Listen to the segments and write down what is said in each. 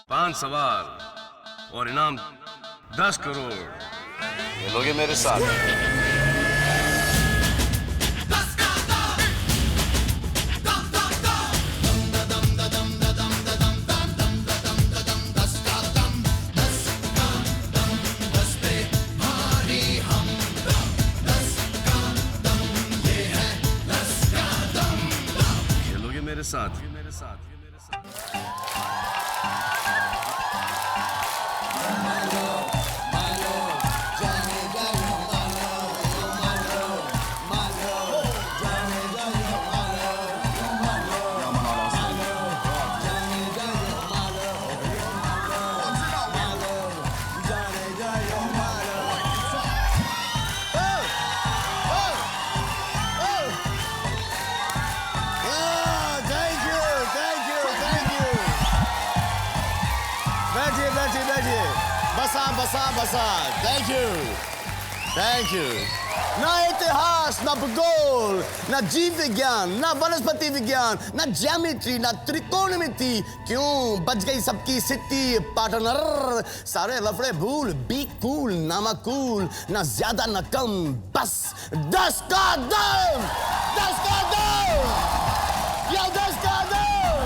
5 सवाल और इनाम 10 करोड़। खेलोगे मेरे साथ? खेलोगे मेरे साथ? बैठिए बसा थैंक यू। ना इतिहास, ना भूगोल, ना जीव विज्ञान, ना वनस्पति विज्ञान, ना ज्योमेट्री, ना त्रिकोणमिति। क्यों बच गई सबकी सिटी पार्टनर? सारे लफड़े भूल, बी कूल, नामाकूल, ना ज्यादा ना कम, बस 10 का दम, 10 का दम, या 10 का दम,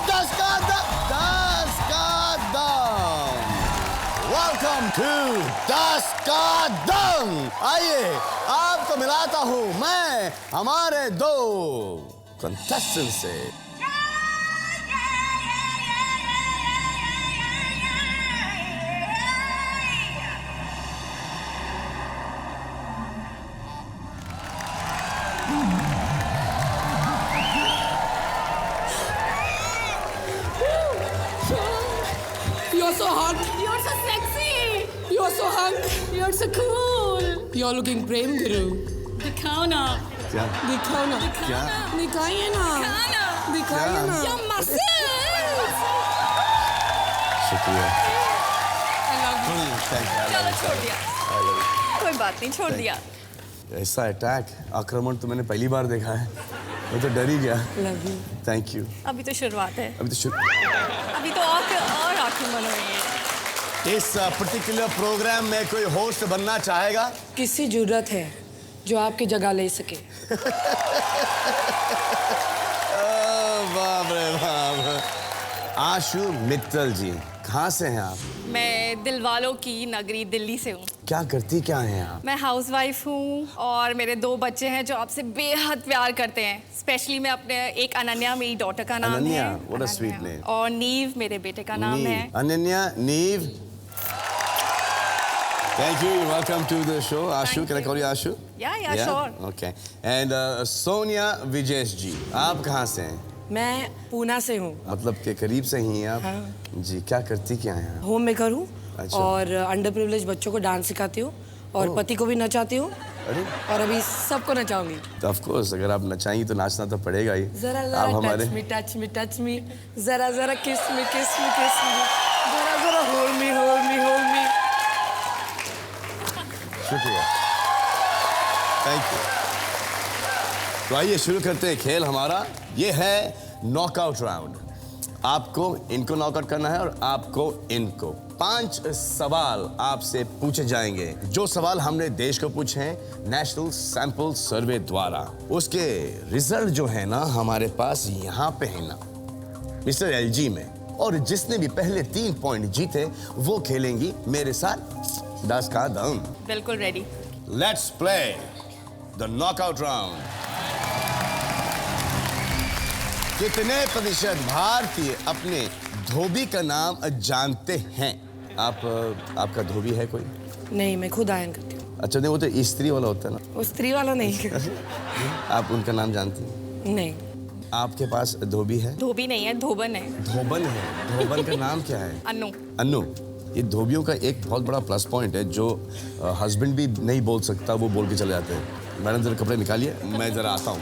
10 का दम, 10 का दम। वेलकम टू 10 का दम। आइए आपको मिलाता हूं मैं हमारे 2 कंटेस्टेंट से। You're so hot. You're so sexy. You're so hot. You're so cool. You're looking prem guru. दिखाओ ना। क्या दिखाओ ना। क्या दिखाइए ना। दिखाइए ना। You're massive. शुक्रिया। I love you. चलो छोड़ दिया। कोई बात नहीं, छोड़ दिया। ऐसा अटैक, आक्रमण तो मैंने पहली बार देखा है। मैं तो डर ही गया। Love you. Thank you. अभी तो शुरुआत है। अभी तो अभी तो और आक्रमण होंगे। इस पर्टिकुलर प्रोग्राम में कोई होस्ट बनना चाहेगा? किसी जरूरत है जो आपकी जगह ले सके। बाप रे बाप। आशु मित्तल जी, कहाँ से हैं आप? मैं दिलवालों की नगरी दिल्ली से हूँ। क्या करती क्या हैं आप? मैं हाउसवाइफ हूँ और मेरे 2 बच्चे हैं जो आपसे बेहद प्यार करते हैं। स्पेशली मैं अपने एक अनन्या, मेरी डॉटर का नाम अनन्या, है। what a sweet name. और नीव मेरे बेटे का नाम है। अनन्या, नीव। Thank you. Welcome to the show. Ashu, can I call you Ashu? Yeah, sure. Okay. And Sonia Vijesh जी, आप कहाँ से हैं? मैं पूना से हूँ। मतलब के करीब से ही हैं आप? हाँ। जी, क्या करती क्या हैं आप? होम मेकर हूँ। अच्छा। और अंडर प्रिविलेज बच्चों को डांस सिखाती हूँ और पति को भी नचाती हूँ। अरे और अभी सबको नचाऊंगी। तो ऑफ कोर्स अगर आप नचाएंगी तो नाचना तो पड़ेगा ही। जरा आप हमारे टच मी जरा किस मी जरा होल्ड मी। शुक्रिया, थैंक यू। तो आइए शुरू करते हैं खेल हमारा। ये है नॉकआउट राउंड। आपको इनको नॉकआउट करना है और आपको इनको। 5 सवाल आपसे पूछे जाएंगे। जो सवाल हमने देश को पूछे हैं नेशनल सैंपल सर्वे द्वारा, उसके रिजल्ट जो है ना हमारे पास यहाँ पे है ना मिस्टर एलजी में। और जिसने भी पहले 3 पॉइंट जीते वो खेलेंगी मेरे साथ 10 का दम। बिल्कुल ready. Let's play the knockout round. कितने प्रतिशत भारतीय अपने धोबी का नाम जानते हैं? आपका धोबी है कोई? नहीं, मैं खुद आयन करती हूँ। अच्छा, नहीं वो तो स्त्री वाला होता है ना। वो स्त्री वाला नहीं। आप उनका नाम जानती हैं? नहीं। आपके पास धोबी है? धोबी नहीं है, धोबन है। धोबन है। धोबन का नाम क्या है? अन्नू। अन्नू। ये धोबियों का एक बहुत बड़ा प्लस पॉइंट है जो हस्बैंड भी नहीं बोल सकता, वो बोल के चले जाते हैं। मैडम जरा कपड़े निकालिए, मैं जरा आता हूँ।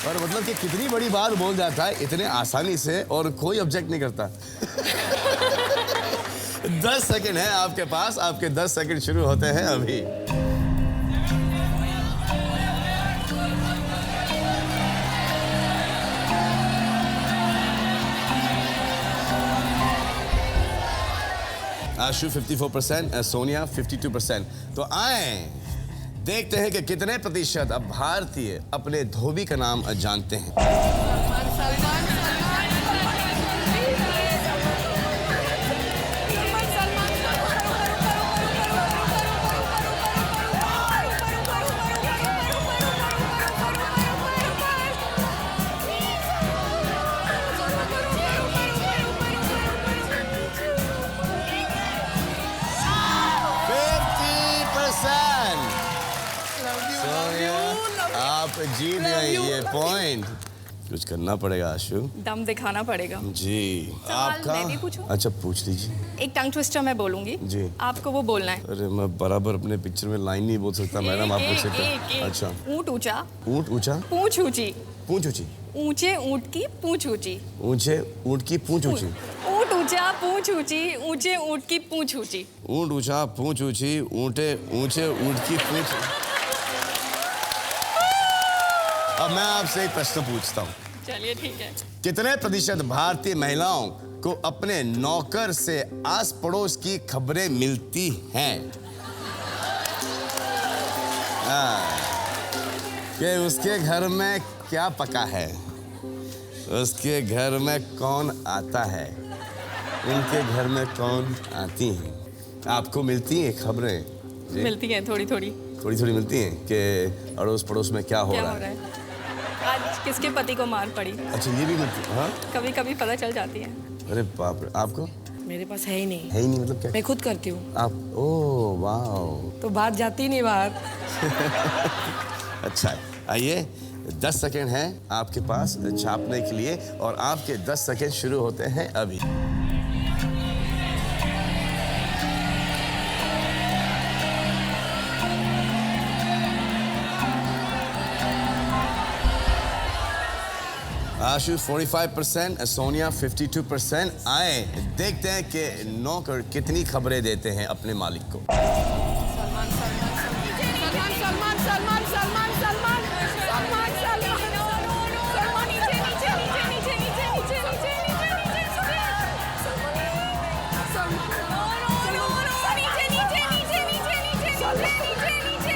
और मतलब कि कितनी बड़ी बात बोल जाता है इतने आसानी से और कोई ऑब्जेक्ट नहीं करता। 10 सेकंड है आपके पास। आपके 10 सेकंड शुरू होते हैं अभी। आशु 54%, सोनिया 52%। तो आए देखते हैं कि कितने प्रतिशत अब भारतीय अपने धोबी का नाम जानते हैं। आप जीत गए ये पॉइंट। कुछ करना पड़ेगा आशु। दम दिखाना पड़ेगा। जी। आपका मैं भी पूछूं? अच्छा पूछ लीजिए। एक टंग ट्विस्टर मैं बोलूंगी जी। आपको वो बोलना है। अरे मैं बराबर अपने पिक्चर में लाइन नहीं बोल सकता मैडम, आप पूछ सकते हैं। अच्छा। ऊंट ऊंचा, ऊंट ऊंचा, पूंछ ऊंची, पूंछ ऊंची, ऊंचे ऊंट की पूंछ ऊंची, ऊंचे ऊंट की पूंछ ऊंची, ऊंट ऊंचा पूंछ ऊंची, ऊंचे ऊंट की पूंछ ऊंची। ऊंट ऊंचा पूंछ ऊंची, ऊंटे ऊंचे ऊंट की पूंछ। अब मैं आपसे एक प्रश्न पूछता हूँ। चलिए ठीक है। कितने प्रतिशत भारतीय महिलाओं को अपने नौकर से आस पड़ोस की खबरें मिलती हैं? कि उसके घर में क्या पका है, उसके घर में कौन आता है, उनके घर में कौन आती हैं? आपको मिलती हैं खबरें? मिलती हैं थोड़ी थोड़ी। थोड़ी थोड़ी मिलती हैं कि अड़ोस पड़ोस में क्या हो रहा है। आज किसके पति को मार पड़ी। अच्छा ये भी मिलती है? हाँ कभी कभी पता चल जाती है। अरे बाप रे। आपको? मेरे पास है ही नहीं। है ही नहीं मतलब क्या? मैं खुद करती हूँ। आप? ओह वाह। तो बात जाती नहीं बाहर। अच्छा आइए 10 सेकेंड हैं आपके पास छापने के लिए और आपके 10 सेकेंड शुरू होते हैं अभी। आशु 45%, सोनिया 52%। आए देखते हैं कि नौकर कितनी खबरें देते हैं अपने मालिक को। सलमान सलमान सलमान सलमान सलमान सलमान सलमान सलमान नीचे नीचे नीचे नीचे नीचे नीचे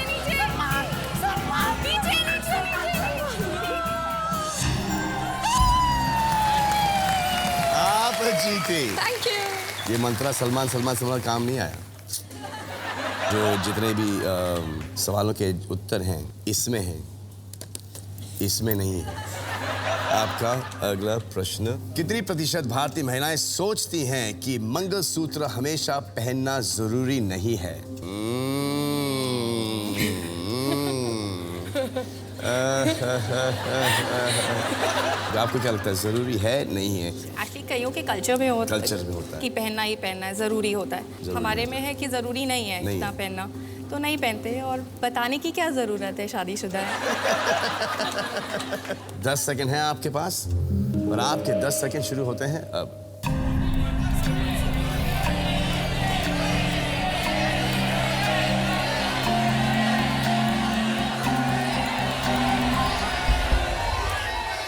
नीचे आप जीते। Thank you. ये मंत्रा सलमान सलमान सलमान काम नहीं आया। जो जितने भी सवालों के उत्तर हैं इसमें हैं, इसमें नहीं है। आपका अगला प्रश्न। कितनी प्रतिशत भारतीय महिलाएं सोचती हैं कि मंगलसूत्र हमेशा पहनना जरूरी नहीं है? आपको क्या लगता है जरूरी है नहीं है? एक्चुअली कईयों के कल्चर में होता है कि पहनना ही पहनना है, जरूरी होता है। हमारे में है कि जरूरी नहीं है इतना पहनना, तो नहीं पहनते। और बताने की क्या जरूरत है, शादीशुदा है। 10 सेकंड हैं आपके पास और आपके 10 सेकंड शुरू होते हैं अब।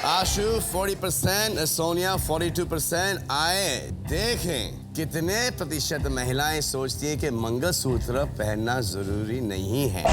आशु 40%, सोनिया 42%। आए देखें कितने प्रतिशत महिलाएं सोचती हैं कि मंगलसूत्र पहनना जरूरी नहीं है।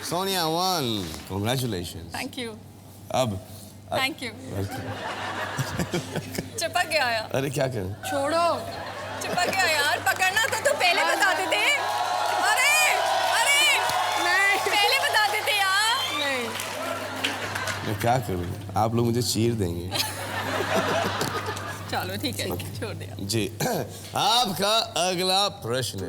Sonia won. Congratulations. Thank you. अब थैंक यू। चिपक गया यार। अरे क्या करें? छोड़ो, चिपक गया यार। पकड़ना तो पहले बता देते। अरे अरे नहीं, पहले बता देते यार। नहीं, मैं क्या करूं? आप लोग मुझे चीर देंगे। चलो ठीक है, छोड़ दिया। जी। आपका अगला प्रश्न।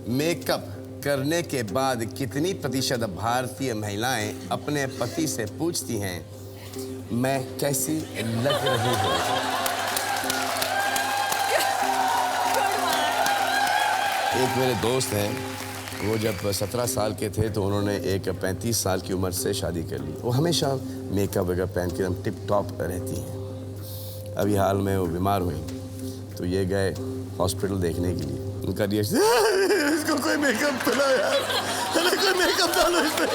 मेकअप करने के बाद कितनी प्रतिशत भारतीय महिलाएं अपने पति से पूछती हैं मैं कैसी लग रही हूँ? एक मेरे दोस्त हैं वो जब 17 साल के थे तो उन्होंने एक 35 साल की उम्र से शादी कर ली। वो हमेशा मेकअप वगैरह पहन के एकदम टिप टॉप रहती हैं। अभी हाल में वो बीमार हुई तो ये गए हॉस्पिटल देखने के लिए। उनका रिएक्शन, इसको कोई मेकअप डालो यार, अरे कोई मेकअप डालो इस पे।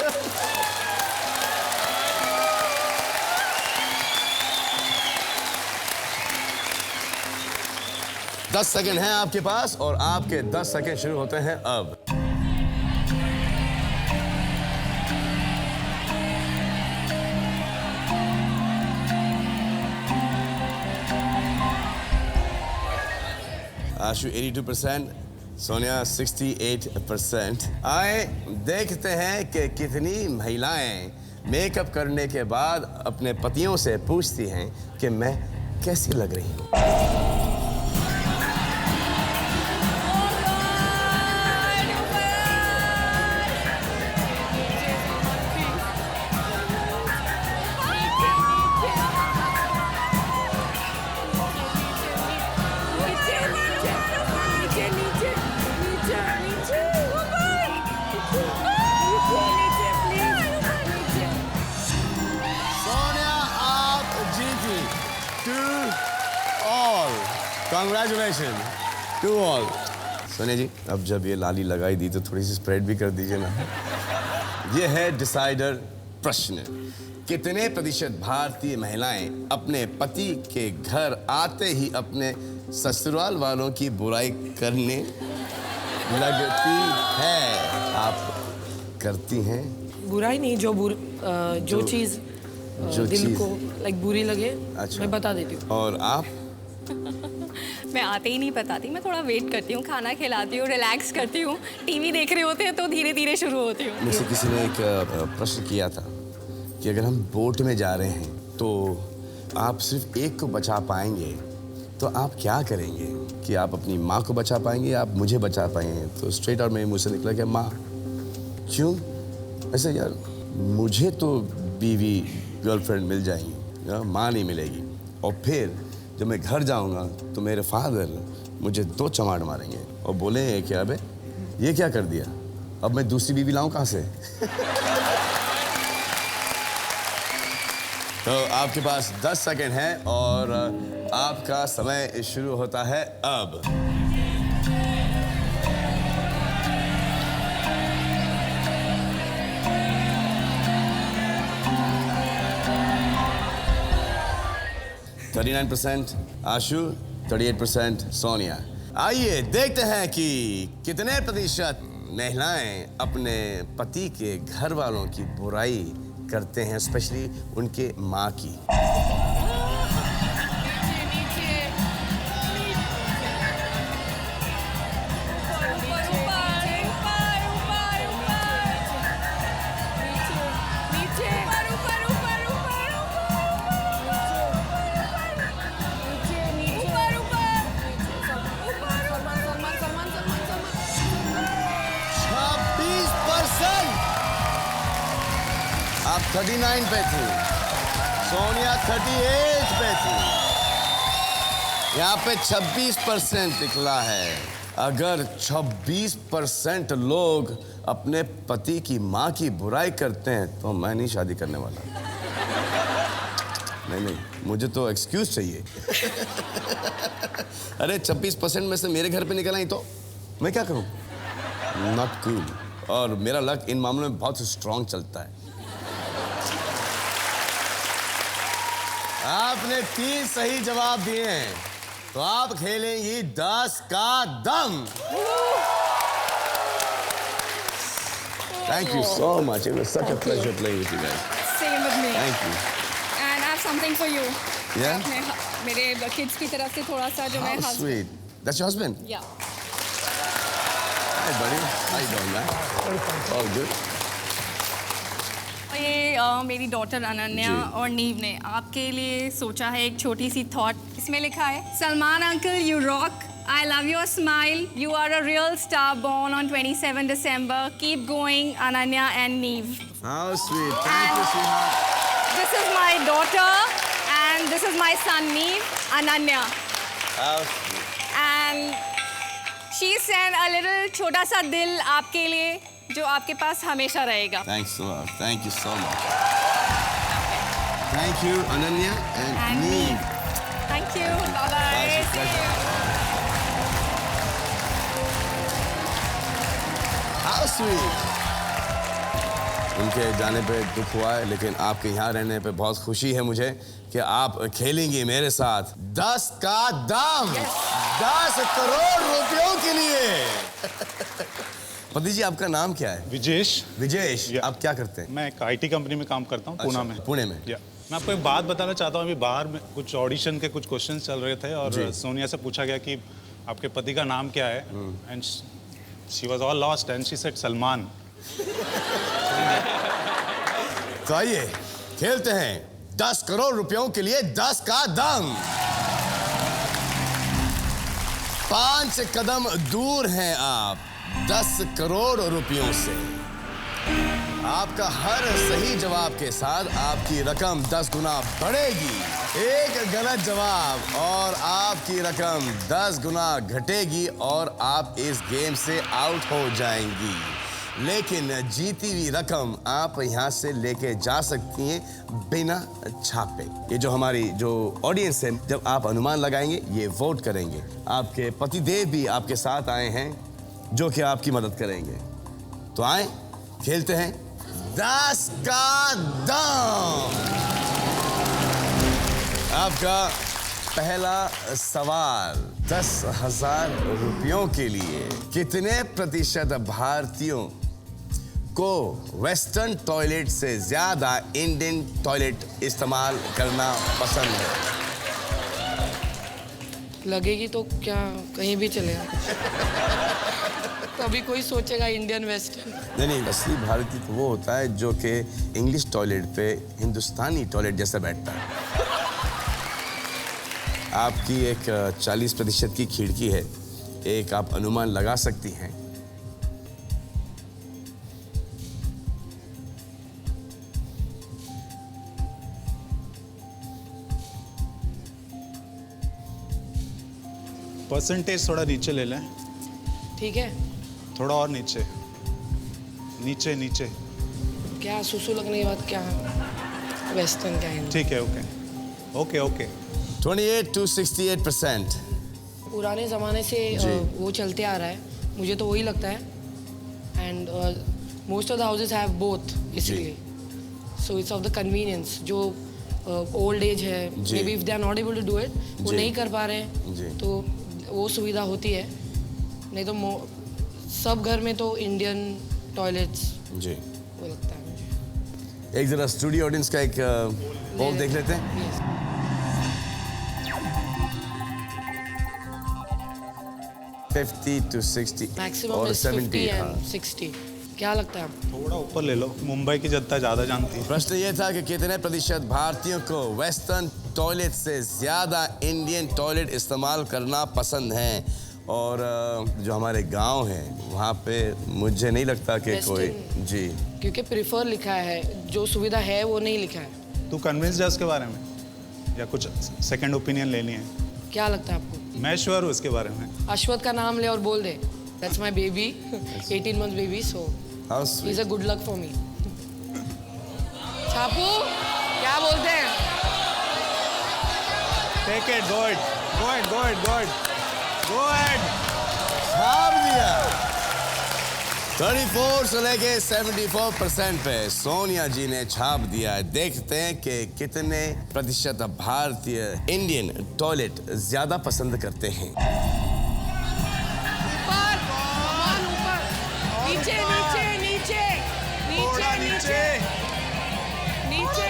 10 सेकंड हैं आपके पास और आपके 10 सेकंड शुरू होते हैं अब। आशु 82%, सोनिया 68%। आए देखते हैं कि कितनी महिलाएं मेकअप करने के बाद अपने पतियों से पूछती हैं कि मैं कैसी लग रही हूं। Congratulations to all. सोनिया जी, अब जब ये लाली लगाई दी तो थोड़ी सी स्प्रेड भी कर दीजिए ना। ये है डिसाइडर प्रश्न। कितने प्रतिशत भारतीय महिलाएं अपने पति के घर आते ही अपने ससुराल वालों की बुराई करने लगती है? आप करती हैं? बुराई नहीं, जो चीज़ दिल को लाइक बुरी लगे, अच्छा, मैं बता देती हूँ। और आप? मैं आते ही नहीं बताती, मैं थोड़ा वेट करती हूँ, खाना खिलाती हूँ, रिलैक्स करती हूँ। टीवी देख रहे होते हैं तो धीरे धीरे शुरू होती हूँ। मुझसे किसी ने एक प्रश्न किया था कि अगर हम बोट में जा रहे हैं तो आप सिर्फ एक को बचा पाएंगे तो आप क्या करेंगे? कि आप अपनी माँ को बचा पाएंगे या आप मुझे बचा पाएंगे? तो स्ट्रेट और मेरे मुँह से निकला कि माँ। क्यों? ऐसे यार, मुझे तो बीवी गर्लफ्रेंड मिल जाएंगी, माँ नहीं मिलेगी। और फिर जब मैं घर जाऊंगा तो मेरे फादर मुझे 2 चमाट मारेंगे और बोलेंगे कि अबे ये क्या कर दिया, अब मैं दूसरी बीवी लाऊं कहाँ से? तो आपके पास 10 सेकंड है और आपका समय शुरू होता है अब। %39 आशु, 38% सोनिया। आइए देखते हैं कि कितने प्रतिशत महिलाएं अपने पति के घर वालों की बुराई करते हैं, स्पेशली उनके माँ की। आप 39 पे थी, सोनिया 38 पे थी। यहाँ पे 26% निकला है। अगर 26% लोग अपने पति की माँ की बुराई करते हैं तो मैं नहीं शादी करने वाला। नहीं, मुझे तो एक्सक्यूज चाहिए। अरे 26% में से मेरे घर पे निकल आई तो मैं क्या करूं? Not cool. और मेरा लक इन मामलों में बहुत स्ट्रांग चलता है। आपने 3 सही जवाब दिए हैं तो आप खेलेंगी 10 का दम। Thank you so much. It was such a pleasure playing with you guys. Same with me. Thank you. And I have something for you. Yeah? मेरे kids की तरफ से थोड़ा सा जो मैं How sweet. That's your husband? Yeah. Hi, buddy. How you doing, man? All good. ये मेरी डॉटर अनन्या और नीव ने आपके लिए सोचा है एक छोटी सी थॉट। इसमें लिखा है, Salman uncle you rock, I love your smile, you are a real star born on 27 December, keep going Ananya and Neve. How sweet. Thank you, sweetheart. This is my daughter and this is my son Neve, Ananya. How sweet. And she send a little छोटा सा दिल आपके लिए जो आपके पास हमेशा रहेगा। Thanks a lot. Thank you so much. Thank you, Ananya and And Neem. Neem. Thank you. Bye bye. It's a pleasure. How sweet. उनके जाने पे दुख हुआ है, लेकिन आपके यहाँ रहने पे बहुत खुशी है मुझे कि आप खेलेंगी मेरे साथ 10 का दाम, 10 करोड़ रुपयों के लिए। पति जी, आपका नाम क्या है? विजेश। विजेश, Yeah. आप क्या करते हैं? मैं एक आईटी कंपनी में काम करता हूँ, पुणे में। पुणे में। या मैं आपको एक बात बताना चाहता हूँ। अभी बाहर में कुछ ऑडिशन के कुछ क्वेश्चंस चल रहे थे और जी। सोनिया से पूछा गया कि आपके पति का नाम क्या है, and she was all lost and she said Salman. तो आइए खेलते हैं 10 करोड़ रुपयों के लिए 10 का दाम। 5 कदम दूर हैं आप 10 करोड़ रुपयों से। आपका हर सही जवाब के साथ आपकी रकम 10 गुना बढ़ेगी। एक गलत जवाब और आपकी रकम 10 गुना घटेगी और आप इस गेम से आउट हो जाएंगी। लेकिन जीती हुई रकम आप यहाँ से लेके जा सकती हैं बिना छापे। ये जो हमारी जो ऑडियंस है, जब आप अनुमान लगाएंगे ये वोट करेंगे। आपके पतिदेव भी आपके साथ आए हैं जो कि आपकी मदद करेंगे। तो आए खेलते हैं 10 का दाम। आपका पहला सवाल 10,000 रुपयों के लिए। कितने प्रतिशत भारतीयों को वेस्टर्न टॉयलेट से ज्यादा इंडियन टॉयलेट इस्तेमाल करना पसंद है? लगेगी तो क्या कहीं भी चलेगा। कभी कोई सोचेगा इंडियन वेस्टर्न। नहीं, असली भारतीय तो वो होता है जो कि इंग्लिश टॉयलेट पे हिंदुस्तानी टॉयलेट जैसा बैठता है। आपकी एक 40% की खिड़की है, एक आप अनुमान लगा सकती हैं। परसेंटेज थोड़ा नीचे ले लें, ठीक है। थोड़ा और नीचे नीचे नीचे। क्या सुसु लगने के बाद क्या वेस्टर्न क्या है? ठीक है, ओके ओके ओके। 28 to 68%। पुराने ज़माने से जी। वो चलते आ रहा है, मुझे तो वही लगता है। And most of the houses have both, इसलिए so it's of the convenience. जो ओल्ड एज है, जी। Maybe if they are not able to do it, वो जी। नहीं कर पा रहे जी। हैं, तो वो सुविधा होती है। नहीं तो सब घर में तो इंडियन टॉयलेट्स जी। वो लगता है मुझे। एक जरा स्टूडियो ऑडियंस का एक पोल देख लेते हैं। Yes. 50 to 60 मैक्सिमम और इज 50 70। हाँ। एंड 60। क्या लगता है आपको? थोड़ा ऊपर ले लो, मुंबई की जनता ज़्यादा जानती है। प्रश्न ये था कि कितने प्रतिशत भारतीयों को वेस्टर्न टॉयलेट से ज्यादा इंडियन टॉयलेट इस्तेमाल करना पसंद है। और जो हमारे गांव हैं वहाँ पे मुझे नहीं लगता कि कोई Western। जी। क्योंकि प्रिफर लिखा है, जो सुविधा है वो नहीं लिखा है। तू कन्विंस्ड है उसके बारे में या कुछ सेकंड ओपिनियन लेनी है? क्या लगता है आपको? मैं श्योर हूँ इसके बारे में। अश्वथ का नाम ले और बोल दे, that's my baby, 18 months baby, so How he sweet। Is a good luck for me. छापू क्या बोलते हैं? Take it, go it, go it, go it, go it, go it. छाप दिया। 34 से लेके 74% पे सोनिया जी ने छाप दिया है। देखते हैं कि कितने प्रतिशत भारतीय इंडियन टॉयलेट ज्यादा पसंद करते हैं। ऊपर, कमान ऊपर, नीचे नीचे नीचे नीचे नीचे नीचे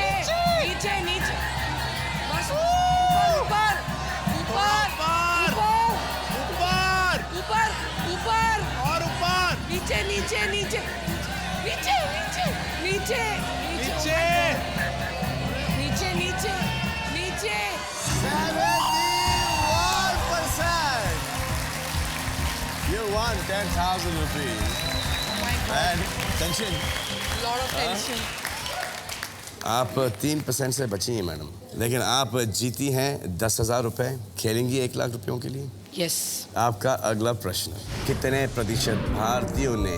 नीचे नीचे, बस ऊपर ऊपर ऊपर ऊपर ऊपर और ऊपर, नीचे नीचे नीचे नीचे नीचे नीचे नीचे नीचे नीचे 71%. You won 10,000 rupees. And tension. Lot of tension. आप 3% से बची हैं मैडम। लेकिन आप जीती हैं 10,000 रुपए, खेलेंगी 1 लाख रुपयों के लिए। यस। आपका अगला प्रश्न, कितने प्रतिशत भारतीयों ने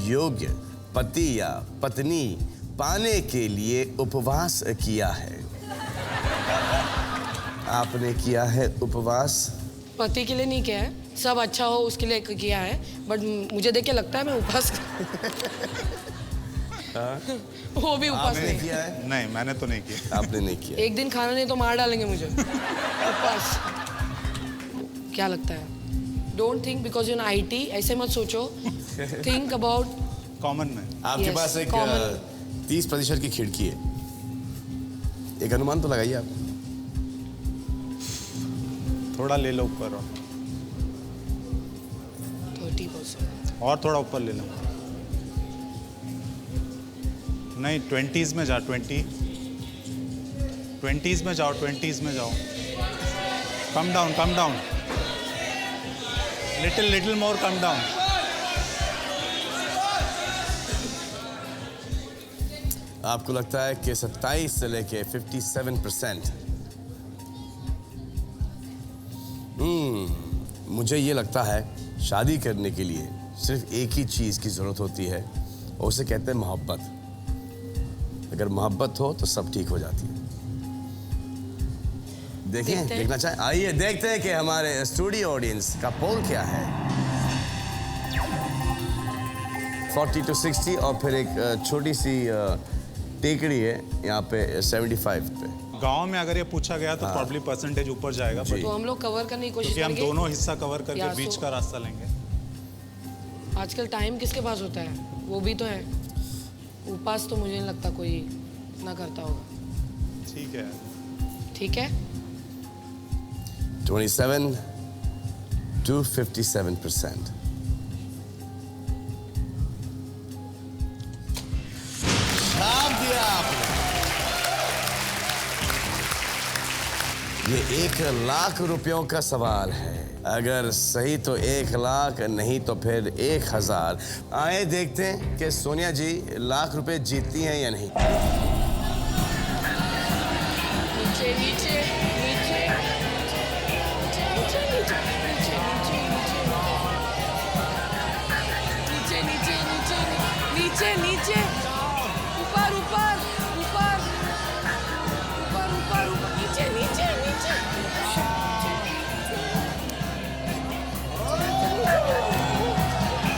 योग्य पति या पत्नी पाने के लिए उपवास किया है? आपने किया है उपवास? पति के लिए नहीं किया है, सब अच्छा हो उसके लिए किया है, बट मुझे देख के लगता है मैं उपवास वो भी उपवास आपने नहीं किया है? नहीं, मैंने तो नहीं किया। आपने नहीं किया। एक दिन खाना नहीं तो मार डालेंगे मुझे। उपवास क्या लगता है? Don't think because in IT ऐसे मत सोचो, थिंक अबाउट कॉमन में आपके Yes, पास एक common. 30% की खिड़की है, एक अनुमान तो लगाइए आप। थोड़ा ले लो ऊपर 30%। और थोड़ा ऊपर ले लो। नहीं, 20s में जा, 20s में जाओ, 20s में जाओ। Come down, come down, little more come down. आपको लगता है कि 27 से लेके 57%। मुझे ये लगता है शादी करने के लिए सिर्फ एक ही चीज की जरूरत होती है, और उसे कहते हैं मोहब्बत। अगर मोहब्बत हो तो सब ठीक हो जाती है। देखें, देखना चाहें? आइए देखते हैं कि हमारे स्टूडियो ऑडियंस का पोल क्या है। 40 to 60 और फिर एक छोटी सी टेकड़ी है यहाँ पे 75 पे। गांव में अगर ये पूछा गया तो प्रॉब्ली परसेंटेज ऊपर जाएगा, जी। तो हम लोग कवर करने की कोशिश क्योंकि हम करेंगे। दोनों हिस्सा कवर करके या बीच सो- का रास्ता लेंगे। आजकल टाइम किसके पास होता है? वो भी तो है। उपवास तो मुझे नहीं लगता कोई इतना करता होगा। ठीक है, ठीक है। 27 to 57%। छाप दिया आपने। ये 1 लाख रुपयों का सवाल है। अगर सही तो 1 लाख, नहीं तो फिर 1,000। आए देखते हैं कि सोनिया जी लाख रुपए जीतती हैं या नहीं। नीचे नीचे नीचे नीचे नीचे नीचे नीचे नीचे नीचे नीचे ऊपर ऊपर ऊपर ऊपर ऊपर ऊपर नीचे नीचे नीचे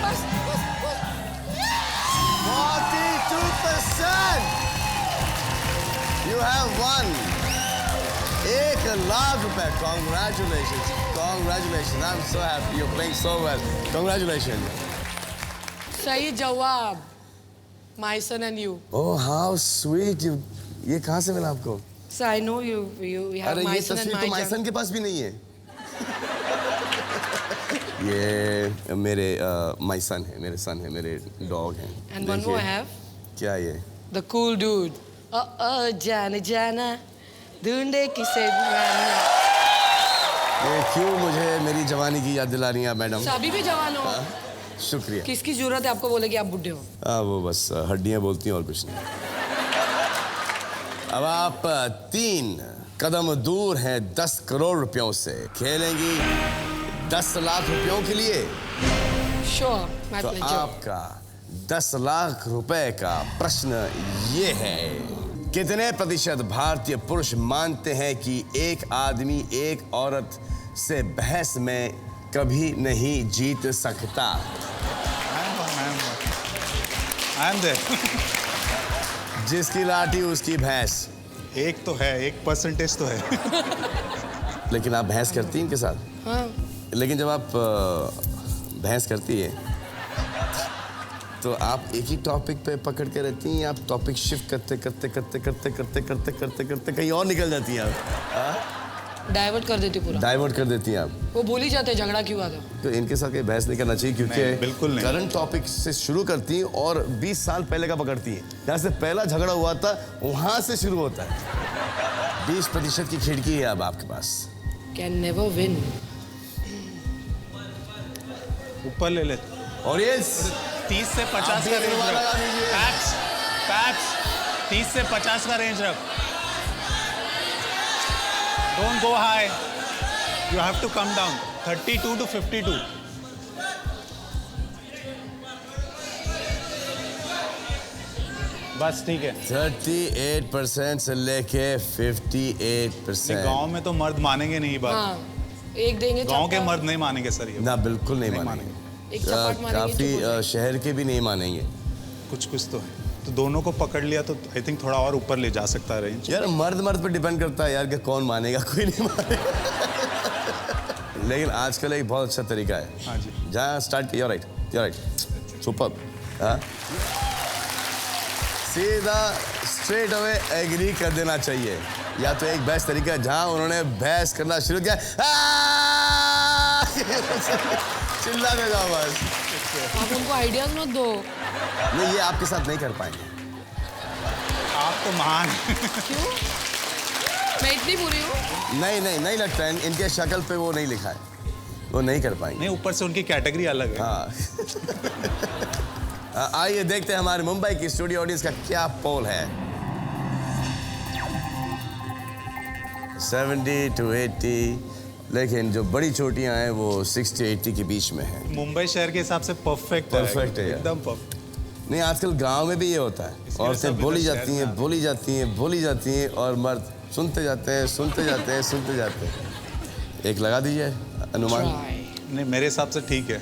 बस बस बस 42%। You have won 1 लाख रुपए। Congratulations, congratulations. I'm so happy. You're playing so well. Congratulations. सही जवाब। My son and you. Oh, how sweet. ये कहाँ से मिला आपको? So I know you have अरे my ये son and तस्वीर my तो माई child. सन के पास भी नहीं है। ये मेरे माई सन है, मेरे सन है, मेरे डॉग हैं। And one more I have. क्या ये? The cool dude. जाना जाना ढूंढे किसे बुलाना। ये क्यों मुझे मेरी जवानी की याद दिला रही हैं आप मैडम? अभी भी जवान हो। शुक्रिया। किसकी जरूरत है आपको बोले कि आप बुढ़े हो? वो बस हड्डियां बोलती हैं और कुछ नहीं। अब आप 3 कदम दूर हैं 10 करोड़ रुपयों से। खेलेंगी 10 लाख रुपयों के लिए। Sure, my तो pleasure. आपका 10 लाख रुपए का प्रश्न ये है, कितने प्रतिशत भारतीय पुरुष मानते हैं कि एक आदमी एक औरत से बहस में कभी नहीं जीत सकता? I am there. जिसकी लाठी उसकी भैंस। एक तो है, 1% तो है। लेकिन आप बहस करती हैं इनके साथ? हाँ। लेकिन जब आप बहस करती है तो आप एक ही टॉपिक पे पकड़ के रहती हैं, आप टॉपिक शिफ्ट करते करते करते करते करते करते करते करते कहीं और निकल जाती हैं आप? डाइवर्ट कर देती पूरा। डाइवर्ट कर देती हैं आप। वो भूल ही जाते हैं झगड़ा क्यों हुआ था। तो इनके साथ कहीं बहस नहीं करना चाहिए, नहीं, क्योंकि बिल्कुल नहीं। करंट टॉपिक से शुरू करती हैं और 20 साल पहले का पकड़ती हैं। जहाँ से पहला झगड़ा हुआ था वहां से शुरू होता है। 20% की खिड़की है अब आपके पास। Can never win. ऊपर ले ले। और ये 30 से 50 का रेंज रख। पैप्स 30 से 50 का रेंज रख। Don't go high. You have to come down. 32 to 52. बस ठीक है। 38% से लेके 58%। गांव में तो मर्द मानेंगे नहीं बात। हाँ, एक देंगे गांव के चप्पा, मर्द नहीं मानेंगे सर ये। ना बिल्कुल नहीं मानेंगे। एक चपाट मारेंगे, काफी चुप हो जाएंगे। शहर के भी नहीं मानेंगे। कुछ तो है। तो दोनों को पकड़ लिया तो आई थिंक थोड़ा और ऊपर ले जा सकता है रेंज। यार मर्द पे डिपेंड करता है यार कि कौन मानेगा, कोई नहीं मानेगा। लेकिन आजकल एक बहुत अच्छा तरीका है। हाँ जी। जहाँ स्टार्ट किया, राइट सुपर। सीधा स्ट्रेट अवे एग्री कर देना चाहिए। या तो एक बेस्ट तरीका है जहाँ उन्होंने बहस करना शुरू किया, चिल्लाते जाओ बस। आप उनको आइडियाज मत दो। नहीं, ये आपके साथ नहीं कर पाएंगे। आप तो महान। क्यों? मैं इतनी बुरी हूँ? नहीं लगता है। इनके शक्ल पे वो नहीं लिखा है, वो नहीं कर पाएंगे। नहीं, ऊपर से उनकी कैटेगरी अलग है। हाँ। आइए देखते हैं हमारे मुंबई की स्टूडियो ऑडियंस का क्या पोल है। 70 to 80, लेकिन जो बड़ी चोटियां हैं वो 60-80 के बीच में हैं। मुंबई शहर के हिसाब से परफेक्ट है यार। एकदम परफेक्ट। नहीं, आजकल गांव में भी ये होता है। औरतें बोली जाती हैं और मर्द सुनते जाते हैं। एक लगा दीजिए अनुमान। नहीं, मेरे हिसाब से ठीक है।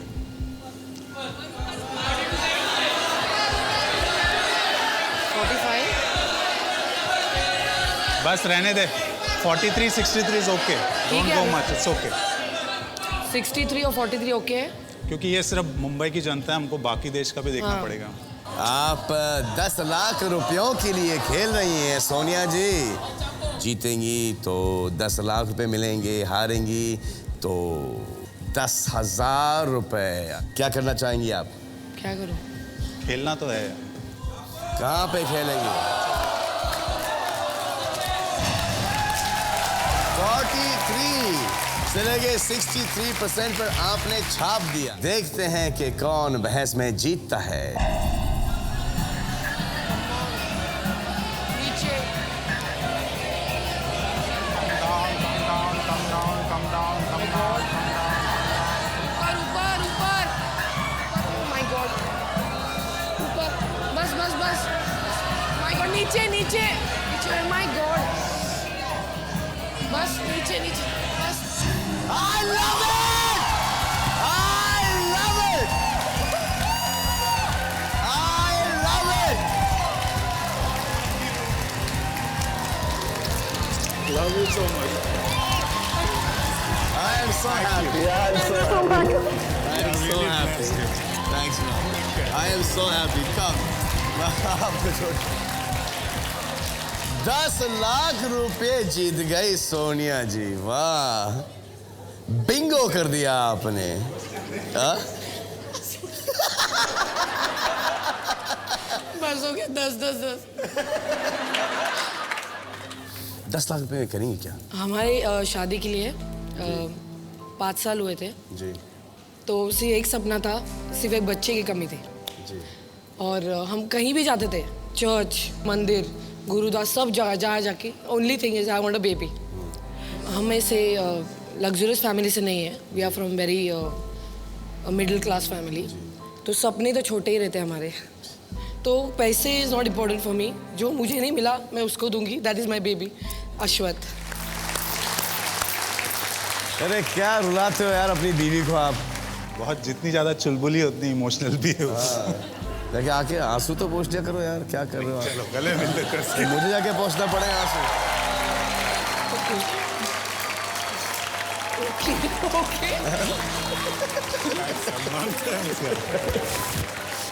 45? बस रहने दे। 43, 63 is okay. Don't go much. It's okay. 63 और 43 ओके है? क्योंकि ये सिर्फ मुंबई की जनता है, हमको बाकी देश का भी देखना पड़ेगा। आप 10 लाख रुपयों के लिए खेल रही हैं सोनिया जी। जीतेंगी तो 10 लाख रुपए मिलेंगे, हारेंगी तो 10,000 रुपए। क्या करना चाहेंगी आप? क्या करूं? खेलना तो है। कहाँ पे खेलेंगे? 43 से लेके 63% पर आपने छाप दिया। देखते हैं कि कौन बहस में जीतता है। नीचे। ऊपर। Oh my God. ऊपर। बस। My God, नीचे। Oh my God. बस नीचे। बस। I love it! I love it! I love it! Love you so much. I am so happy. I am so happy. Thanks, man. I am so happy. Come. 10 lakh रुपए जीत गई सोनिया जी। वाह, Bingo कर दिया आपने। बस हो गया। 10। 10 लाख रुपए में करेंगे क्या? हमारी शादी के लिए 5 साल हुए थे जी। तो सिर्फ एक सपना था, सिर्फ एक बच्चे की कमी थी। जी। और हम कहीं भी जाते थे, चर्च, मंदिर, गुरुद्वारा, सब जगह जाके only thing is I want a baby. हम ऐसे लग्जरियस फैमिली से नहीं है। We are from very middle class family. तो सपने तो छोटे ही रहते हैं हमारे। तो पैसे is not important for me. जो मुझे नहीं मिला मैं उसको दूंगी। That is my baby Ashwath. अरे क्या रुलाते हो यार अपनी बीवी को आप। बहुत जितनी ज्यादा चुलबुली उतनी इमोशनल भी है वो। लेकिन आके आंसू तो पोंछ दिया करो यार, क्या कर रहे हो आप? चलो गले मिलते कर। मुझे जाके पोंछना पड़ेगा आंसू।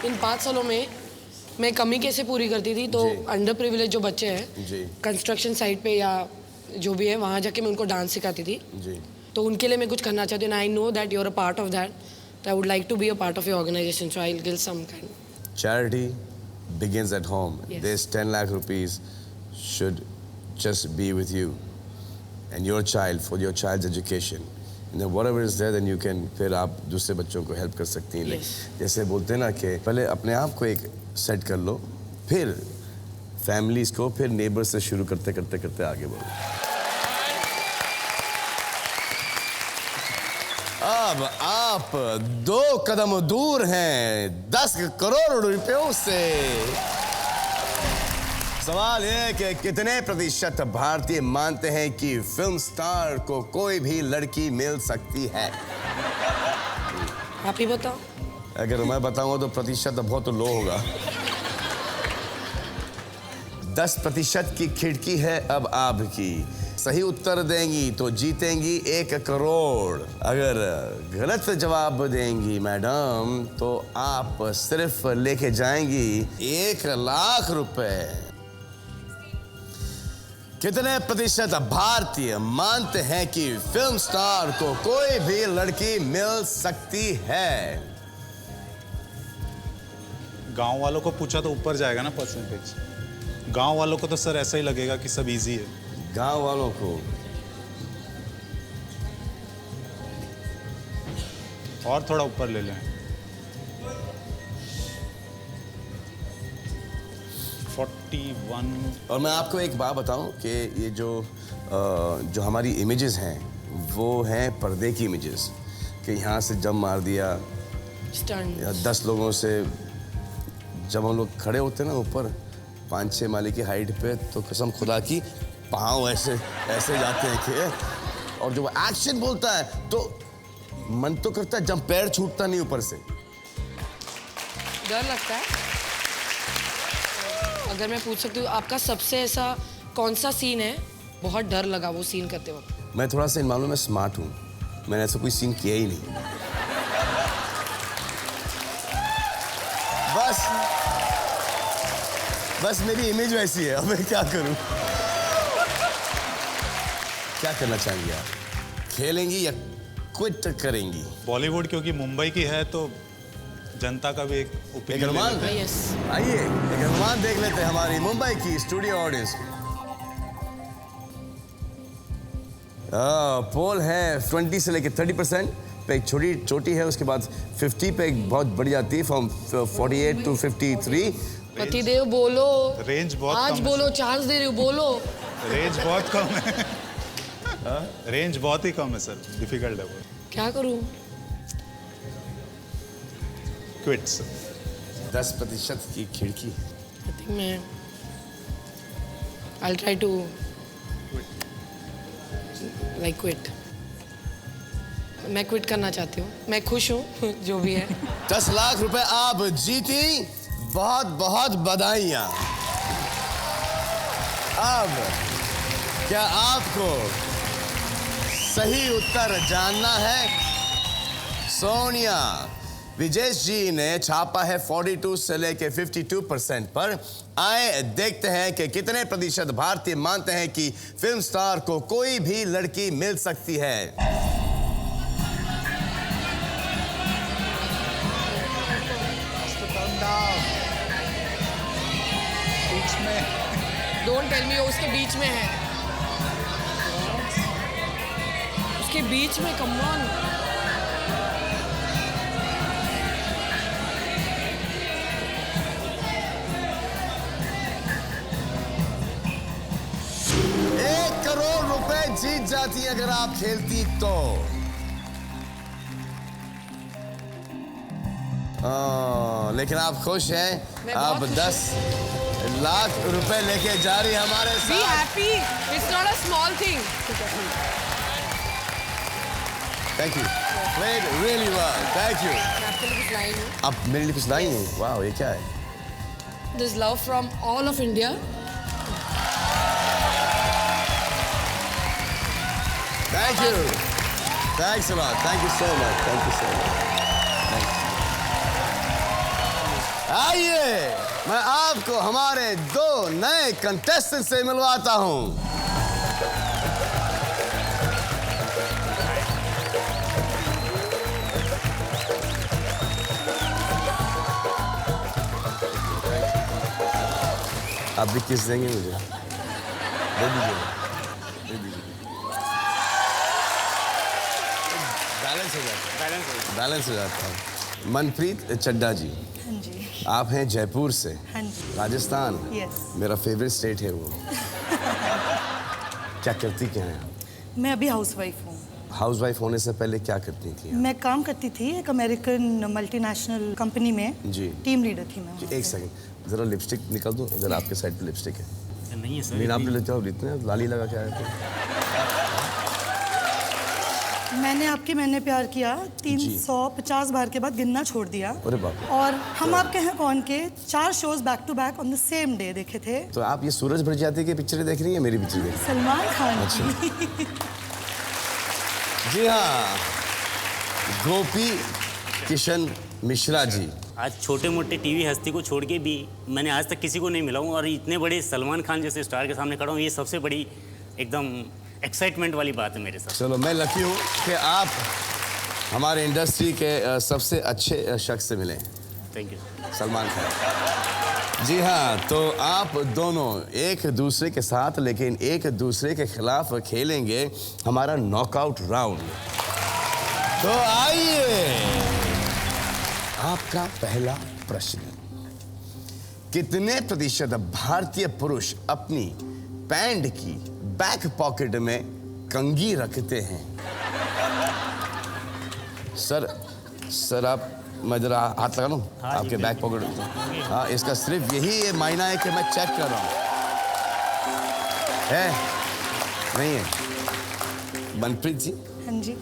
इन 5 सालों में मैं कमी कैसे पूरी करती थी? तो अंडर प्रिविलेज जो बच्चे हैं कंस्ट्रक्शन साइट पे या जो भी है वहाँ जाके मैं उनको डांस सिखाती थी। जी। तो उनके लिए मैं कुछ करना चाहती हूँ। I know that you are a part of that. I would like to be a part of your organization, so I will give some kind. Charity begins at home. Yes. This 10 lakh rupees should just be with you and your child for your child's education. And then whatever is there, then you can फिर आप दूसरे बच्चों को help कर सकती हैं। Yes. जैसे बोलते हैं ना कि पहले अपने आप को एक सेट कर लो, फिर फैमिलीज को, फिर नेबर से शुरू करते आगे बढ़ो। अब आप 2 कदम दूर हैं 10 करोड़ रुपयों से। सवाल यह है कि कितने प्रतिशत भारतीय मानते हैं कि फिल्म स्टार को कोई भी लड़की मिल सकती है? आप ही बताओ। अगर मैं बताऊंगा तो प्रतिशत बहुत लो होगा। 10% की खिड़की है अब आपकी। सही उत्तर देंगी तो जीतेंगी 1 करोड़। अगर गलत जवाब देंगी मैडम तो आप सिर्फ लेके जाएंगी 1 लाख रुपए। कितने प्रतिशत भारतीय मानते हैं कि फिल्म स्टार को कोई भी लड़की मिल सकती है? गांव वालों को पूछा तो ऊपर जाएगा ना परसेंटेज। गांव वालों को तो सर ऐसा ही लगेगा कि सब इजी है। गांव वालों को और थोड़ा ऊपर ले लें। 41। और मैं आपको एक बात बताऊं कि ये जो हमारी इमेजेस हैं वो हैं पर्दे की इमेजेस, कि यहाँ से जंप मार दिया स्टंट। या 10 लोगों से जब हम लोग खड़े होते हैं ना ऊपर 5-6 माले की हाइट पे, तो कसम खुदा की पाँव ऐसे ऐसे जाते हैं कि, और जब एक्शन बोलता है तो मन तो करता है जब पैर छूटता नहीं ऊपर से। डर लगता है। अगर मैं पूछ सकती हूँ आपका सबसे ऐसा कौन सा सीन है बहुत डर लगा वो सीन करते वक्त? मैं थोड़ा सा इन मामलों में स्मार्ट हूँ, मैंने ऐसा कोई सीन किया ही नहीं। बस मेरी इमेज वैसी है, अब मैं क्या करूं? क्या करना चाहेंगी आप? खेलेंगी या क्विट करेंगी? बॉलीवुड क्योंकि मुंबई की है तो जनता का भी एक एक ओपिनियन अनुमान? यस। आइए एक अनुमान देख लेते हैं हमारी मुंबई की स्टूडियो ऑडियंस। पोल है 20 से लेकर 30% पे, एक छोटी चोटी है, उसके बाद 50 पे एक बहुत बढ़ जाती है, फ्रॉम 48 to 53। पतिदेव बोलो, रेंज बहुत आज कम है बोलो, चांस दे रही हूँ, बोलो। रेंज बहुत कम है। रेंज बहुत ही कम है सर, डिफिकल्ट है वो। क्या करूँ? क्विट्स। 10% की खिड़की। आई थिंक मैं I'll try to like quit। मैं क्विट करना चाहती हूँ। मैं खुश हूँ जो भी है। 10 लाख रुपए आप जीती, बहुत बहुत बधाइयाँ। अब क्या आपको सही उत्तर जानना है? सोनिया, विजेश जी ने छापा है 42 से लेके 52% पर। आए देखते हैं कि कितने प्रतिशत भारतीय मानते हैं कि फिल्म स्टार को कोई भी लड़की मिल सकती है। डोंट टेल मी वो उसके बीच में है। उसके बीच में, कम ऑन। ₹1 करोड़ जीत जाती अगर आप खेलती तो। लेकिन आप खुश हैं। आप 10 लाख रुपए लेके जा रही हमारे Be साथ। happy. It's not a small thing. Thank you. Played really well. Thank you. मैं आपके लिए कुछ लाई हूँ। आप मेरे लिए कुछ लाई हैं? वाह, ये क्या है? There's love from all of India. Thank you. Thanks a lot. Thank you so much. Thank you so much. Thank you. आइए मैं आपको हमारे 2 नए कंटेस्टेंट से मिलवाता हूं। आप भी किस देंगे मुझे? दे दीजिए, दे दीजिए। बैलेंस हो जाता है। मनप्रीत चड्डा जी, हाँ जी। आप हैं जयपुर से। हाँ जी। राजस्थान। Yes। मेरा फेवरेट स्टेट है वो। क्या करती क्या हैं? मैं अभी हाउसवाइफ हूँ। हाउसवाइफ होने से पहले क्या करती थी? मैं काम करती थी एक अमेरिकन मल्टीनेशनल कंपनी में। जी। टीम लीडर थी मैं। एक सेकंड, जरा लिपस्टिक निकाल दो, अगर आपके साइड पे लिपस्टिक है। नहीं है सर। नहीं आपने लेते हो, इतने लाली लगा के आए थे। मैंने आपके मैंने प्यार किया 350 बार के बाद गिनना छोड़ दिया। अरे बाप रे। और हम आपके हैं कौन के 4 shows back to back on the same day देखे थे। तो आप ये सूरज भर जाती की पिक्चरें देख रही हैं, मेरी पिक्चर देख रही सलमान खान अच्छा। की। जी हाँ, गोपी किशन मिश्रा जी। आज छोटे मोटे टीवी हस्ती को छोड़ के भी मैंने आज तक किसी को नहीं मिला हूँ, और इतने बड़े सलमान खान जैसे स्टार के सामने खड़ा हूँ, ये सबसे बड़ी एकदम एक्साइटमेंट वाली बात है मेरे साथ। चलो, मैं लकी हूँ कि आप हमारे इंडस्ट्री के सबसे अच्छे शख्स से मिले। Thank you. सलमान खान। जी हाँ, तो आप दोनों एक दूसरे के साथ लेकिन एक दूसरे के खिलाफ खेलेंगे हमारा नॉकआउट राउंड। तो आइए, आपका पहला प्रश्न, कितने प्रतिशत भारतीय पुरुष अपनी पैंट की बैक पॉकेट में कंघी रखते हैं? सर आप, मैं जरा हाथ लगा लूं आपके बैक पॉकेट में? हाँ, इसका सिर्फ यही मायना है कि मैं चेक कर रहा हूं। है नहीं है? मनप्रीत जी, हाँ जी।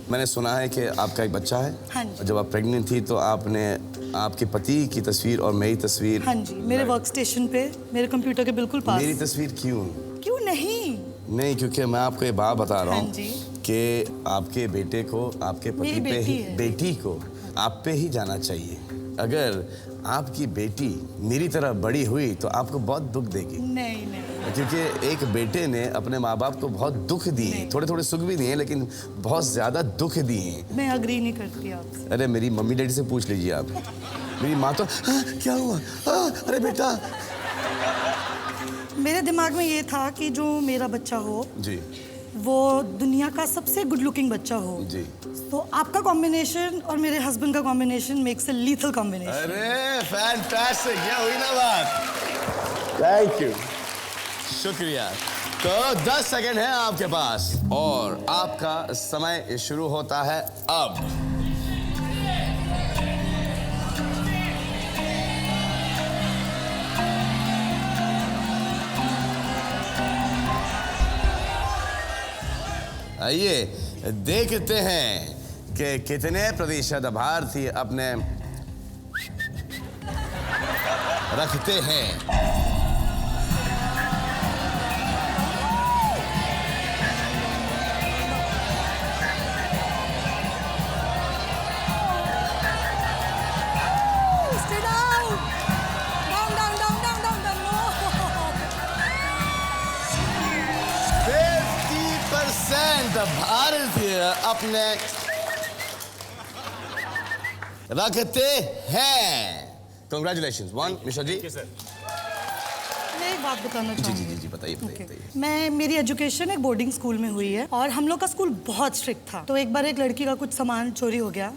मैंने सुना है कि आपका एक बच्चा है। हाँ जी। जब आप प्रेग्नेंट थी तो आपने आपके पति की तस्वीर और मेरी तस्वीर। हाँ जी, मेरे वर्क स्टेशन पे मेरे कंप्यूटर के बिल्कुल पास। मेरी तस्वीर क्यों? क्यों नहीं? नहीं, क्योंकि मैं आपको ये बात बता रहा हाँ हूँ जी। कि आपके बेटे को, आपके पति मेरी पे बेटी ही, है। बेटी को आप पे ही जाना चाहिए। अगर आपकी बेटी मेरी तरह बड़ी हुई तो आपको बहुत दुख देगी। नहीं नहीं। क्योंकि एक बेटे ने अपने माँ बाप को बहुत दुख दिए, थोड़े थोड़े सुख भी दिए लेकिन बहुत ज्यादा दुख दिए। मैं अग्री नहीं करती आपसे। अरे मेरी मम्मी डैडी से पूछ लीजिए आप। मेरी माँ तो क्या हुआ, अरे बेटा। मेरे दिमाग में ये था कि जो मेरा बच्चा हो जी, वो दुनिया का सबसे गुड लुकिंग बच्चा हो। जी। तो आपका कॉम्बिनेशन और मेरे हस्बैंड का combination makes a lethal combination. अरे फैंटास्टिक, ये हुई ना बात। थैंक यू, शुक्रिया। तो 10 सेकंड है आपके पास और आपका समय शुरू होता है अब। आइए देखते हैं कि कितने प्रतिशत भारतीय अपने रखते हैं। Stay down. Down, down, down, down, down, down. No. 50% भारतीय अपने रखते हैं। Congratulations, one Mishra ji. मैं एक बात बताना जी चाहूँगी। जी जी जी, बताइए बताइए बताइए। मैं, मेरी एजुकेशन एक बोर्डिंग स्कूल में हुई है और हम लोग का स्कूल बहुत स्ट्रिक्ट था। तो एक बार एक लड़की का कुछ सामान चोरी हो गया,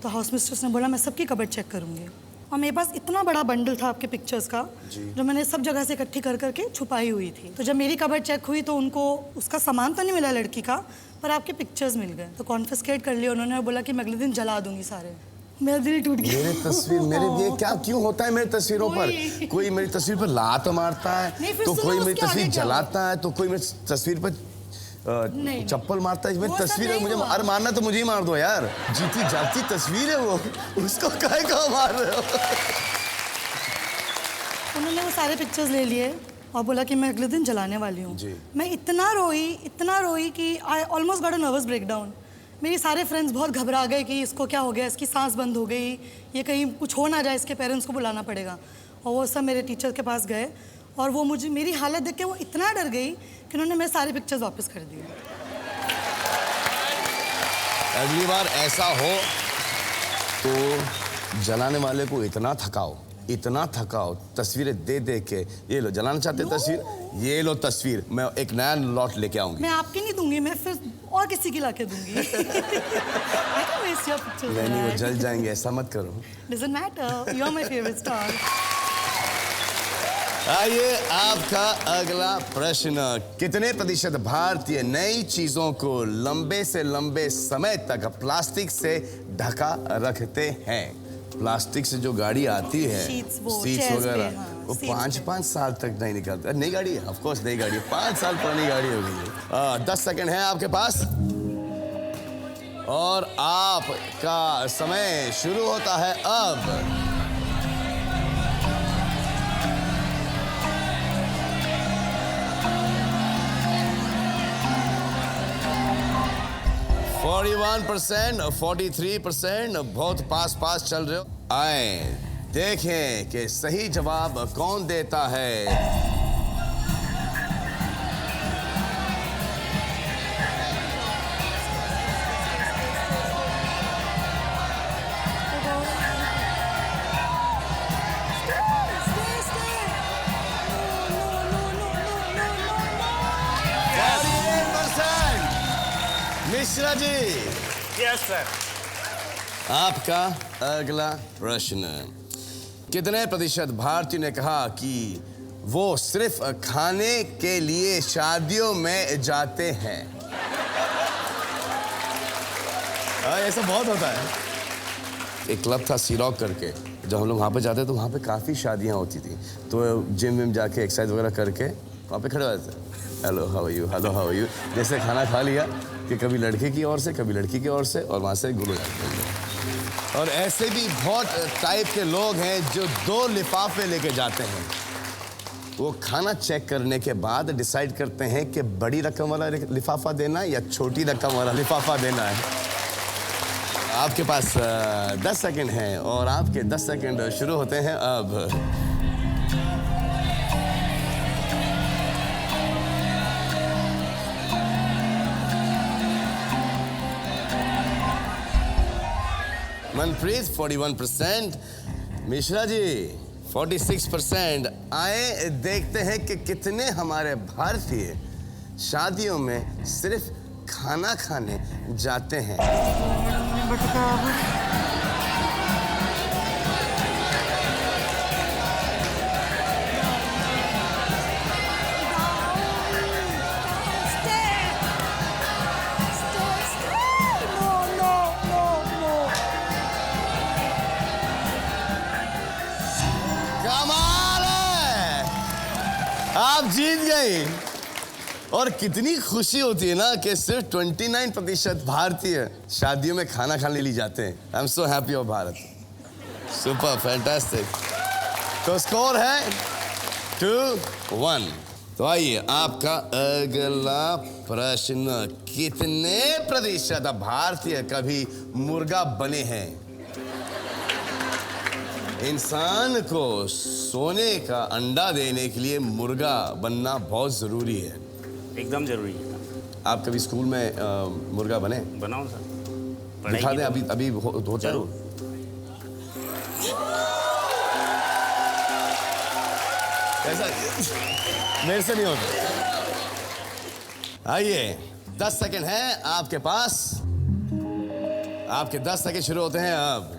तो हाउस मिस्ट्रेस ने बोला मैं सबकी कबर्ड चेक करूंगी। और मेरे पास इतना बड़ा बंडल था आपके पिक्चर्स का, जो मैंने सब जगह से इकट्ठी कर करके छुपाई हुई थी। तो जब मेरी कबर्ड चेक हुई तो उनको उसका सामान तो नहीं मिला लड़की का, पर आपके पिक्चर्स मिल गए। तो कॉन्फिस्केट कर लिया उन्होंने और बोला कि मैं अगले दिन जला दूंगी सारे। मेरा दिल टूट गया। मेरे तस्वीर, मेरे ये क्या क्यों होता है मेरी तस्वीरों पर? कोई मेरी तस्वीर पर लात मारता नहीं, है, फिर तो सुनो कोई मेरी उसके आगे तस्वीर क्या हुआ? जलाता है, तो कोई मेरी तस्वीर पर नहीं। चप्पल मारता है। मेरी वो सब तस्वीर है, नहीं मुझे हुआ। अरे मारना तो मुझे ही मार दो यार। जीती जागती तस्वीर है वो, उसको काहे का मार रहे हो? उन्होंने वो सारे पिक्चर्स ले लिए और बोला कि मैं अगले दिन जलाने वाली हूँ। जी। मैं इतना रोई कि I almost got a nervous breakdown. मेरे सारे फ्रेंड्स बहुत घबरा गए कि इसको क्या हो गया, इसकी सांस बंद हो गई, ये कहीं कुछ हो ना जाए, इसके पेरेंट्स को बुलाना पड़ेगा। और वो सब मेरे टीचर के पास गए और वो मुझे, मेरी हालत देख के वो इतना डर गई कि उन्होंने मेरे सारे पिक्चर्स वापस कर दिए। अगली बार ऐसा हो तो जलाने वाले को इतना थकाओ तस्वीरें दे दे के, ये लो जलाना चाहते तस्वीर, ये लो तस्वीर, मैं एक नया लॉट लेके आऊंगी। मैं आपकी नहीं दूंगी, मैं फिर और किसी की लाके दूंगी। I can waste your pictures, नहीं वो right? जल जाएंगे, ऐसा मत करो। Doesn't matter. You're my favorite star. आइए आपका अगला प्रश्न। कितने प्रतिशत भारतीय नई चीजों को लंबे से लंबे समय तक प्लास्टिक से ढका रखते हैं? प्लास्टिक से जो गाड़ी आती है, Sheets वो, सीट्स chairs पे, वगैरह, हाँ, वो seats 5-5 साल तक नहीं निकलता। नई गाड़ी है, ऑफ कोर्स नई गाड़ी है, 5 साल पुरानी गाड़ी हो गई है। 10 सेकंड है आपके पास और आपका समय शुरू होता है अब। और 43%, बहुत पास चल रहे हो। आए देखें कि सही जवाब कौन देता है। Mishra ji, yes sir. आपका अगला प्रश्न। कितने प्रतिशत भारतीयों ने कहा कि वो सिर्फ खाने के लिए शादियों में जाते हैं? ऐसा बहुत होता है। एक क्लब था सीरॉक करके, जब हम लोग वहाँ पे जाते तो वहाँ पे काफ़ी शादियाँ होती थी। तो जिम विम जाके एक्सरसाइज वगैरह करके वहाँ पे खड़े हो जाते थे। Hello how are you, hello how are you. जैसे खाना खा लिया कि कभी लड़के की ओर से कभी लड़की की ओर से, और वहाँ से गुल हो जाते हैं। और ऐसे भी बहुत टाइप के लोग हैं जो 2 लिफाफे लेके जाते हैं। वो खाना चेक करने के बाद डिसाइड करते हैं कि बड़ी रकम वाला लिफाफा देना या छोटी रकम वाला लिफाफा देना है। आपके पास 10 सेकंड हैं और आपके 10 सेकंड शुरू होते हैं अब। मनप्रीत 41%, मिश्रा जी 46%। आए देखते हैं कि कितने हमारे भारतीय शादियों में सिर्फ खाना खाने जाते हैं। कमाल है, आप जीत गई। और कितनी खुशी होती है ना कि सिर्फ 29% भारतीय शादियों में खाना खाने ले जाते हैं। I am so happy of Bharat. Super fantastic. तो स्कोर है 2-1। तो आइए आपका अगला प्रश्न। कितने प्रतिशत भारतीय कभी मुर्गा बने हैं? इंसान को सोने का अंडा देने के लिए मुर्गा बनना बहुत जरूरी है। एकदम जरूरी है। आप कभी स्कूल में मुर्गा बने? बनाओ सर। दिखा दें, अभी होता है। ऐसा मेरे से नहीं होता। आइए 10 सेकंड है आपके पास। आपके 10 सेकंड शुरू होते हैं अब।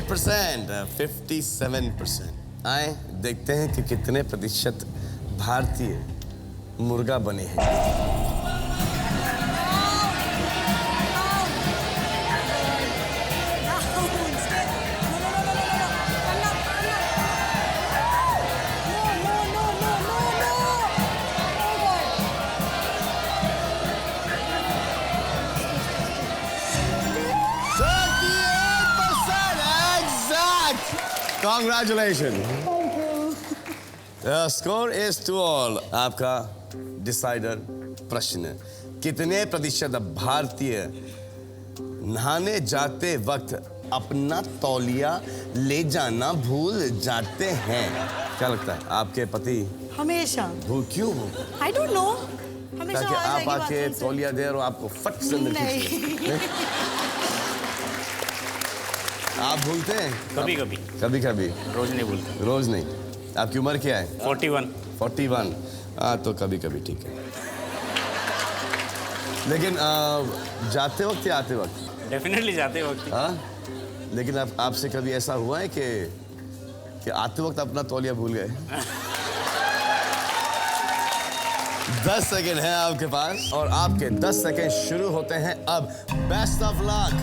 %, 57%। आए देखते हैं कि कितने प्रतिशत भारतीय मुर्गा बने हैं। Congratulations. The score is 2-all. आपका डिसाइडर प्रश्न। कितने प्रतिशत भारतीय नहाने जाते वक्त अपना तौलिया ले जाना भूल जाते हैं? क्या लगता है आपके पति हमेशा भूल क्यों? आई डोंट नो, हमेशा ताकि आ आप जाएगी आके बाथरूम से। तौलिया दे और आपको फट से अंदर खींच ले। नहीं आप भूलते हैं? कभी कभी। कभी कभी, रोज नहीं भूलता। रोज नहीं। आपकी उम्र क्या है? 41। 41। हाँ तो कभी कभी ठीक है। लेकिन जाते वक्त या आते वक्त? डेफिनेटली जाते वक्त। हाँ, लेकिन आपसे कभी ऐसा हुआ है कि आते वक्त अपना तौलिया भूल गए? 10 सेकंड है आपके पास और आपके 10 सेकंड शुरू होते हैं अब। Best of luck.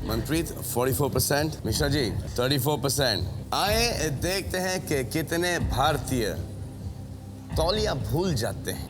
Manpreet 44%, Mishra ji 34%। आए देखते हैं कि कितने भारतीय तौलिया भूल जाते हैं।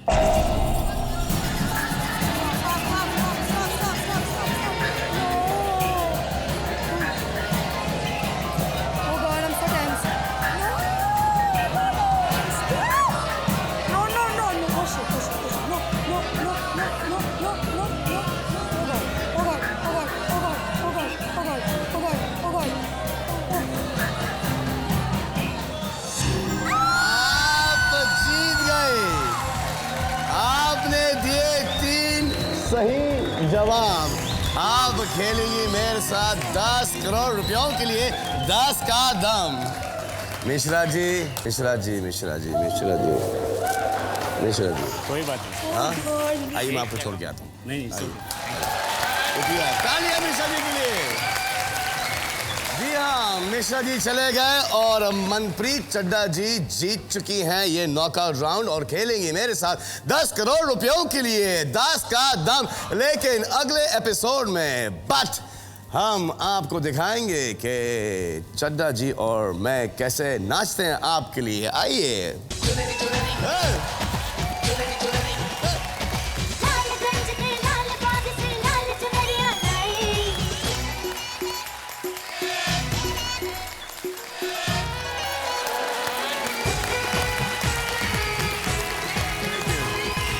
सही जवाब। आप खेलेंगी मेरे साथ 10 करोड़ रुपयों के लिए 10 का दम। मिश्रा जी, मिश्रा जी, मिश्रा जी, मिश्रा जी, मिश्रा जी, कोई बात नहीं। हाँ, आइए मैं आपको छोड़ के आता हूँ। नहीं, तालियां मिश्रा जी के लिए। जी हाँ, मिश्रा जी चले गए और मनप्रीत चड्ढा जी जीत चुकी हैं ये नॉकआउट राउंड और खेलेंगी मेरे साथ 10 करोड़ रुपयों के लिए 10 का दम। लेकिन अगले एपिसोड में हम आपको दिखाएंगे कि चड्ढा जी और मैं कैसे नाचते हैं आपके लिए। आइए।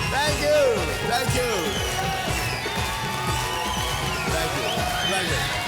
Thank you. Thank you. Thank you.